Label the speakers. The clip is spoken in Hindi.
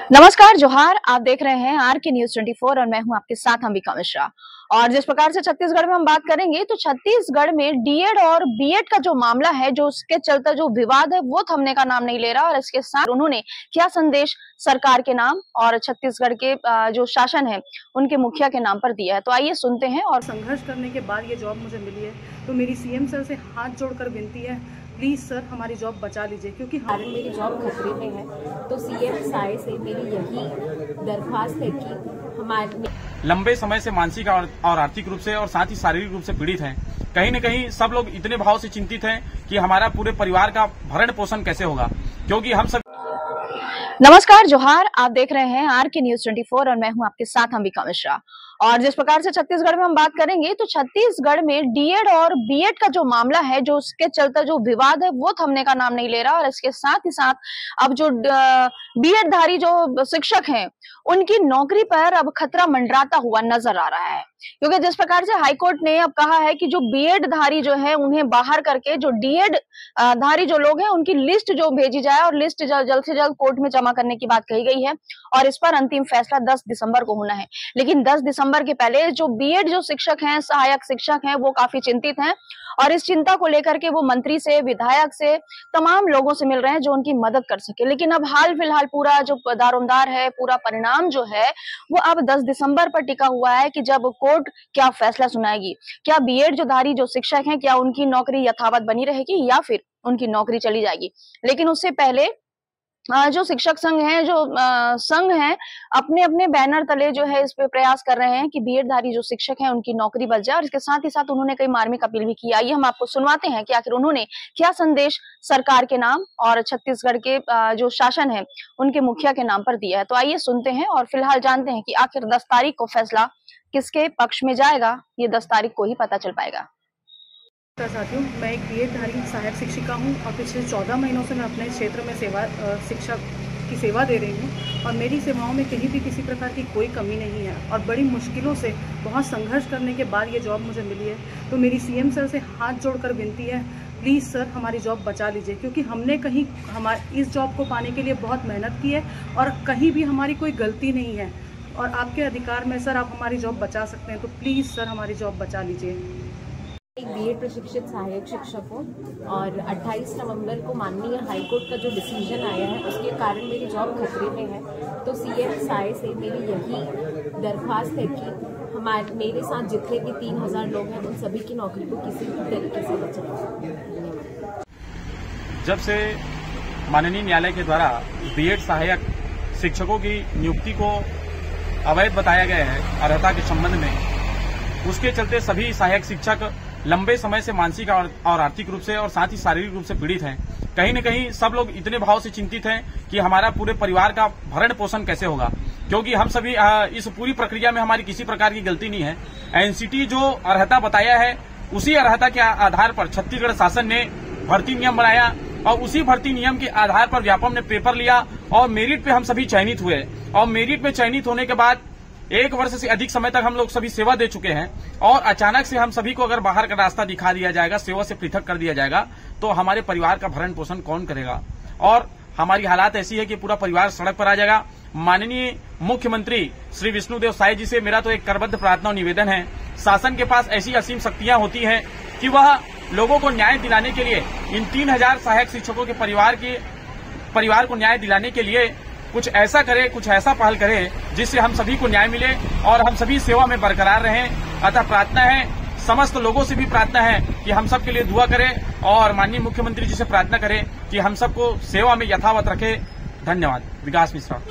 Speaker 1: नमस्कार, जोहार। आप देख रहे हैं आर के न्यूज 24 और मैं हूं आपके साथ अंबिका मिश्रा। और जिस प्रकार से छत्तीसगढ़ में हम बात करेंगे तो छत्तीसगढ़ में डीएड और बीएड का जो मामला है, जो उसके चलते जो विवाद है, वो थमने का नाम नहीं ले रहा। और इसके साथ उन्होंने क्या संदेश सरकार के नाम और छत्तीसगढ़ के जो शासन है उनके मुखिया के नाम पर दिया है, तो आइए सुनते हैं। और
Speaker 2: संघर्ष करने के बाद ये जॉब मुझे मिली है, तो मेरी सीएम सर से हाथ जोड़कर विनती है, प्लीज़ सर हमारी जॉब बचा लीजिए, क्योंकि
Speaker 3: मेरी जॉब खतरे में है। तो सीएम साय से मेरी यही दरख्वास्त है कि हमारे
Speaker 4: लंबे समय से मानसिक और आर्थिक रूप से और साथ ही शारीरिक रूप से पीड़ित हैं। कहीं न कहीं सब लोग इतने भाव से चिंतित हैं कि हमारा पूरे परिवार का भरण पोषण कैसे होगा, क्योंकि हम सब।
Speaker 1: नमस्कार, जोहार। आप देख रहे हैं आर के न्यूज 24 और मैं हूं आपके साथ अंबिका मिश्रा। और जिस प्रकार से छत्तीसगढ़ में हम बात करेंगे तो छत्तीसगढ़ में डीएड और बीएड का जो मामला है, जो उसके चलते जो विवाद है, वो थमने का नाम नहीं ले रहा। और इसके साथ ही साथ अब जो बीएड धारी जो शिक्षक हैं उनकी नौकरी पर अब खतरा मंडराता हुआ नजर आ रहा है, क्योंकि जिस प्रकार से हाईकोर्ट ने अब कहा है कि जो बीएड धारी जो है उन्हें बाहर करके जो डीएड धारी जो लोग हैं उनकी लिस्ट जो भेजी जाए और लिस्ट जल्द से जल्द कोर्ट में जमा करने की बात कही गई है। और इस पर अंतिम फैसला 10 दिसंबर को होना है। लेकिन 10 दिसंबर के पहले जो बीएड जो शिक्षक हैं, सहायक शिक्षक हैं, वो काफी चिंतित हैं और इस चिंता को लेकर के वो मंत्री से, विधायक से, तमाम लोगों से मिल रहे हैं जो उनकी मदद कर सके। लेकिन अब हाल फिलहाल पूरा जो दारोमदार है, पूरा परिणाम जो है वो अब 10 दिसंबर पर टिका हुआ है कि जब कोर्ट क्या फैसला सुनाएगी। क्या बीएड जो धारी जो शिक्षक हैं, क्या उनकी नौकरी यथावत बनी रहेगी या फिर उनकी नौकरी चली जाएगी। लेकिन उससे पहले जो शिक्षक संघ है, जो संघ है, अपने अपने बैनर तले जो है इस पे प्रयास कर रहे हैं कि बीएड धारी जो शिक्षक हैं उनकी नौकरी बच जाए। और इसके साथ ही साथ उन्होंने कई मार्मिक अपील भी की। आइए हम आपको सुनवाते हैं कि आखिर उन्होंने क्या संदेश सरकार के नाम और छत्तीसगढ़ के जो शासन है उनके मुखिया के नाम पर दिया है, तो आइए सुनते हैं और फिलहाल जानते हैं कि आखिर 10 तारीख को फैसला किसके पक्ष में जाएगा। ये 10 तारीख को ही पता चल पाएगा।
Speaker 2: साथियों, मैं एक बीएड धारी सहायक शिक्षिका हूं और पिछले 14 महीनों से मैं अपने क्षेत्र में शिक्षा की सेवा दे रही हूं और मेरी सेवाओं में कहीं भी किसी प्रकार की कोई कमी नहीं है। और बड़ी मुश्किलों से बहुत संघर्ष करने के बाद ये जॉब मुझे मिली है, तो मेरी सीएम सर से हाथ जोड़कर विनती है, प्लीज़ सर हमारी जॉब बचा लीजिए, क्योंकि हमने कहीं इस जॉब को पाने के लिए बहुत मेहनत की है और कहीं भी हमारी कोई गलती नहीं है। और आपके अधिकार में सर आप हमारी जॉब बचा सकते हैं, तो प्लीज़ सर हमारी जॉब बचा लीजिए।
Speaker 3: एक बीएड प्रशिक्षित सहायक शिक्षक हूँ और 28 नवंबर को माननीय हाईकोर्ट का जो डिसीजन आया है उसके कारण मेरी जॉब खतरे में है। तो सीएम साय से मेरी यही दरख्वास्त है कि मेरे साथ जितने भी 3000 लोग हैं उन सभी की नौकरी को किसी भी तरीके से बचाएं।
Speaker 4: जब से माननीय न्यायालय के द्वारा बीएड सहायक शिक्षकों की नियुक्ति को अवैध बताया गया है अर्हता के संबंध में, उसके चलते सभी सहायक शिक्षक लंबे समय से मानसिक और आर्थिक रूप से और साथ ही शारीरिक रूप से पीड़ित हैं। कहीं न कहीं सब लोग इतने भाव से चिंतित हैं कि हमारा पूरे परिवार का भरण पोषण कैसे होगा, क्योंकि हम सभी इस पूरी प्रक्रिया में हमारी किसी प्रकार की गलती नहीं है। एनसीटी जो अर्हता बताया है उसी अर्हता के आधार पर छत्तीसगढ़ शासन ने भर्ती नियम बनाया और उसी भर्ती नियम के आधार पर व्यापम ने पेपर लिया और मेरिट पे हम सभी चयनित हुए। और मेरिट में चयनित होने के बाद 1 वर्ष से अधिक समय तक हम लोग सभी सेवा दे चुके हैं और अचानक से हम सभी को अगर बाहर का रास्ता दिखा दिया जाएगा, सेवा से पृथक कर दिया जाएगा, तो हमारे परिवार का भरण पोषण कौन करेगा। और हमारी हालात ऐसी है कि पूरा परिवार सड़क पर आ जाएगा। माननीय मुख्यमंत्री श्री विष्णुदेव साय जी से मेरा तो एक करबद्ध प्रार्थना और निवेदन है, शासन के पास ऐसी असीम शक्तियां होती हैं कि वह लोगों को न्याय दिलाने के लिए, इन 3000 सहायक शिक्षकों के परिवार को न्याय दिलाने के लिए कुछ ऐसा करे, कुछ ऐसा पहल करे जिससे हम सभी को न्याय मिले और हम सभी सेवा में बरकरार रहें। अतः प्रार्थना है, समस्त लोगों से भी प्रार्थना है कि हम सब के लिए दुआ करें और माननीय मुख्यमंत्री जी से प्रार्थना करें कि हम सबको सेवा में यथावत रखें। धन्यवाद। विकास मिश्रा।